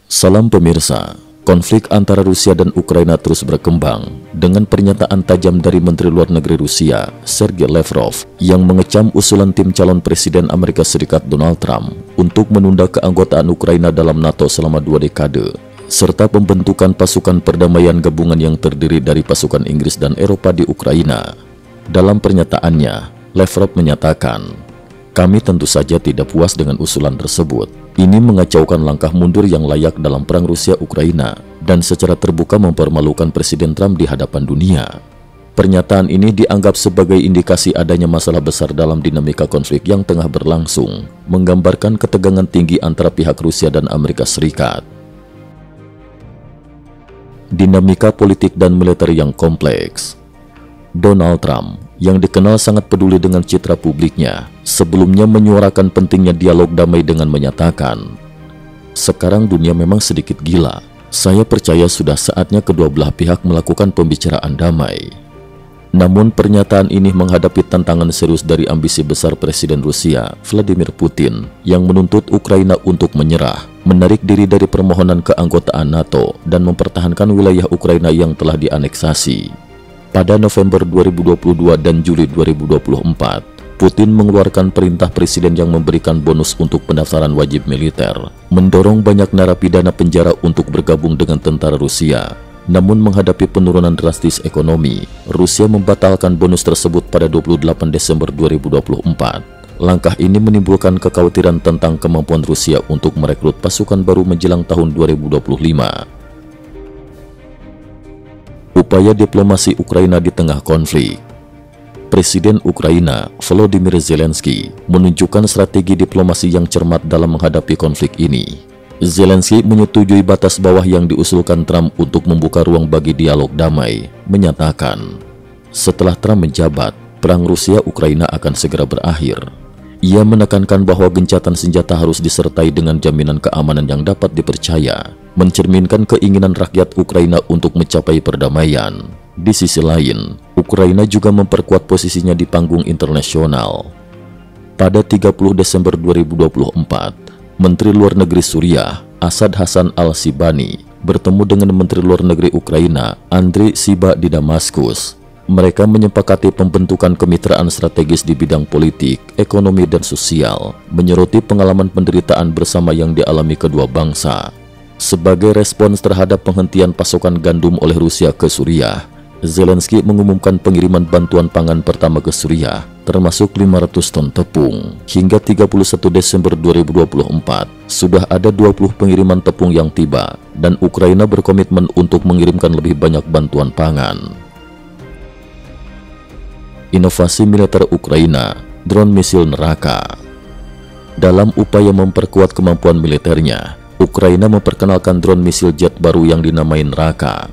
Salam pemirsa, konflik antara Rusia dan Ukraina terus berkembang dengan pernyataan tajam dari Menteri Luar Negeri Rusia, Sergei Lavrov, yang mengecam usulan tim calon Presiden Amerika Serikat Donald Trump untuk menunda keanggotaan Ukraina dalam NATO selama 2 dekade, serta pembentukan pasukan perdamaian gabungan yang terdiri dari pasukan Inggris dan Eropa di Ukraina. Dalam pernyataannya, Lavrov menyatakan, "Kami tentu saja tidak puas dengan usulan tersebut. Ini mengacaukan langkah mundur yang layak dalam perang Rusia-Ukraina dan secara terbuka mempermalukan Presiden Trump di hadapan dunia." Pernyataan ini dianggap sebagai indikasi adanya masalah besar dalam dinamika konflik yang tengah berlangsung, menggambarkan ketegangan tinggi antara pihak Rusia dan Amerika Serikat. Dinamika politik dan militer yang kompleks. Donald Trump, yang dikenal sangat peduli dengan citra publiknya, sebelumnya menyuarakan pentingnya dialog damai dengan menyatakan, "Sekarang dunia memang sedikit gila. Saya percaya sudah saatnya kedua belah pihak melakukan pembicaraan damai." Namun pernyataan ini menghadapi tantangan serius dari ambisi besar Presiden Rusia, Vladimir Putin, yang menuntut Ukraina untuk menyerah, menarik diri dari permohonan keanggotaan NATO, dan mempertahankan wilayah Ukraina yang telah dianeksasi. Pada November 2022 dan Juli 2024, Putin mengeluarkan perintah presiden yang memberikan bonus untuk pendaftaran wajib militer, mendorong banyak narapidana penjara untuk bergabung dengan tentara Rusia. Namun menghadapi penurunan drastis ekonomi, Rusia membatalkan bonus tersebut pada 28 Desember 2024. Langkah ini menimbulkan kekhawatiran tentang kemampuan Rusia untuk merekrut pasukan baru menjelang tahun 2025. Upaya diplomasi Ukraina di tengah konflik. Presiden Ukraina, Volodymyr Zelensky, menunjukkan strategi diplomasi yang cermat dalam menghadapi konflik ini. Zelensky menyetujui batas bawah yang diusulkan Trump untuk membuka ruang bagi dialog damai, menyatakan, setelah Trump menjabat, perang Rusia-Ukraina akan segera berakhir. Ia menekankan bahwa gencatan senjata harus disertai dengan jaminan keamanan yang dapat dipercaya, mencerminkan keinginan rakyat Ukraina untuk mencapai perdamaian. Di sisi lain, Ukraina juga memperkuat posisinya di panggung internasional. Pada 30 Desember 2024, Menteri Luar Negeri Suriah, Asad Hassan al-Shibani, bertemu dengan Menteri Luar Negeri Ukraina, Andriy Sybiha di Damaskus. Mereka menyepakati pembentukan kemitraan strategis di bidang politik, ekonomi, dan sosial, menyoroti pengalaman penderitaan bersama yang dialami kedua bangsa. Sebagai respons terhadap penghentian pasokan gandum oleh Rusia ke Suriah, Zelensky mengumumkan pengiriman bantuan pangan pertama ke Suriah, termasuk 500 ton tepung. Hingga 31 Desember 2024, sudah ada 20 pengiriman tepung yang tiba, dan Ukraina berkomitmen untuk mengirimkan lebih banyak bantuan pangan. Inovasi militer Ukraina, drone misil neraka. Dalam upaya memperkuat kemampuan militernya, Ukraina memperkenalkan drone misil jet baru yang dinamai Neraka.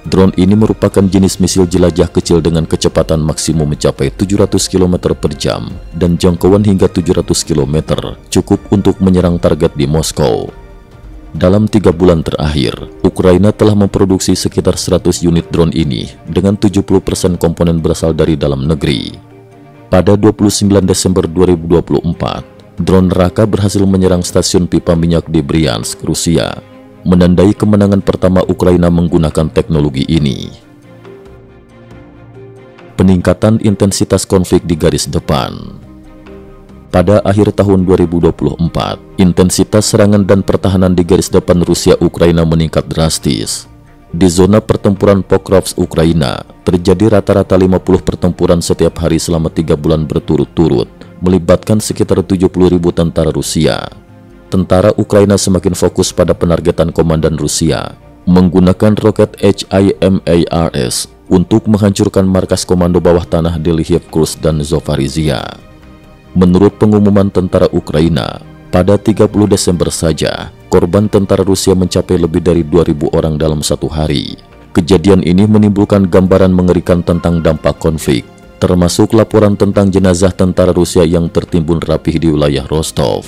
Drone ini merupakan jenis misil jelajah kecil dengan kecepatan maksimum mencapai 700 km per jam dan jangkauan hingga 700 km, cukup untuk menyerang target di Moskow. Dalam 3 bulan terakhir, Ukraina telah memproduksi sekitar 100 unit drone ini dengan 70% komponen berasal dari dalam negeri. Pada 29 Desember 2024, drone Neraka berhasil menyerang stasiun pipa minyak di Bryansk, Rusia, menandai kemenangan pertama Ukraina menggunakan teknologi ini. Peningkatan intensitas konflik di garis depan. Pada akhir tahun 2024, intensitas serangan dan pertahanan di garis depan Rusia-Ukraina meningkat drastis. Di zona pertempuran Pokrovsk, Ukraina, terjadi rata-rata 50 pertempuran setiap hari selama 3 bulan berturut-turut, melibatkan sekitar 70.000 tentara Rusia. Tentara Ukraina semakin fokus pada penargetan komandan Rusia, menggunakan roket HIMARS untuk menghancurkan markas komando bawah tanah di Lviv, Kursk, dan Zaporizhia. Menurut pengumuman tentara Ukraina, pada 30 Desember saja, korban tentara Rusia mencapai lebih dari 2.000 orang dalam satu hari. Kejadian ini menimbulkan gambaran mengerikan tentang dampak konflik, termasuk laporan tentang jenazah tentara Rusia yang tertimbun rapih di wilayah Rostov.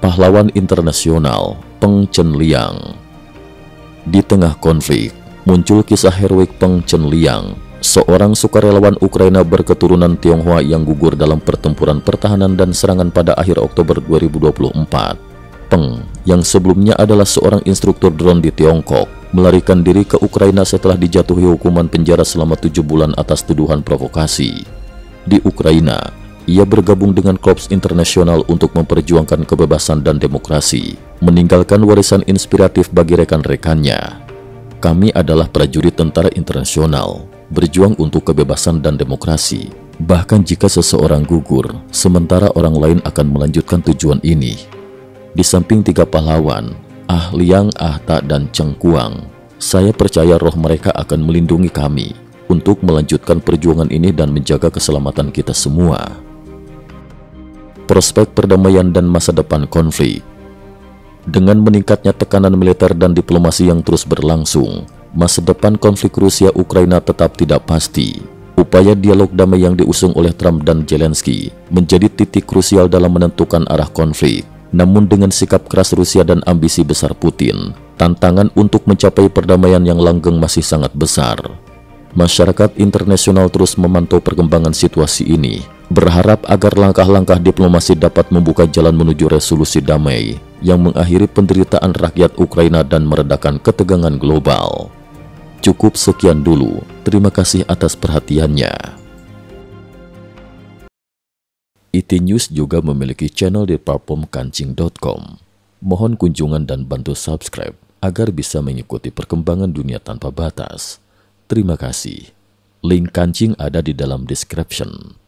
Pahlawan internasional Peng Chenliang. Di tengah konflik, muncul kisah heroik Peng Chenliang, seorang sukarelawan Ukraina berketurunan Tionghoa yang gugur dalam pertempuran pertahanan dan serangan pada akhir Oktober 2024. Peng yang sebelumnya adalah seorang instruktur drone di Tiongkok, melarikan diri ke Ukraina setelah dijatuhi hukuman penjara selama 7 bulan atas tuduhan provokasi. Di Ukraina, ia bergabung dengan Korps Internasional untuk memperjuangkan kebebasan dan demokrasi, meninggalkan warisan inspiratif bagi rekan-rekannya. Kami adalah prajurit tentara internasional, berjuang untuk kebebasan dan demokrasi. Bahkan jika seseorang gugur, sementara orang lain akan melanjutkan tujuan ini. Di samping 3 pahlawan, Ah Liang, Ah Ta, dan Cheng Kuang, saya percaya roh mereka akan melindungi kami untuk melanjutkan perjuangan ini dan menjaga keselamatan kita semua. Prospek perdamaian dan masa depan konflik. Dengan meningkatnya tekanan militer dan diplomasi yang terus berlangsung, masa depan konflik Rusia-Ukraina tetap tidak pasti. Upaya dialog damai yang diusung oleh Trump dan Zelensky menjadi titik krusial dalam menentukan arah konflik. Namun dengan sikap keras Rusia dan ambisi besar Putin, tantangan untuk mencapai perdamaian yang langgeng masih sangat besar. Masyarakat internasional terus memantau perkembangan situasi ini, berharap agar langkah-langkah diplomasi dapat membuka jalan menuju resolusi damai yang mengakhiri penderitaan rakyat Ukraina dan meredakan ketegangan global. Cukup sekian dulu, terima kasih atas perhatiannya. IT News juga memiliki channel di platform kancing.com. Mohon kunjungan dan bantu subscribe agar bisa mengikuti perkembangan dunia tanpa batas. Terima kasih. Link kancing ada di dalam description.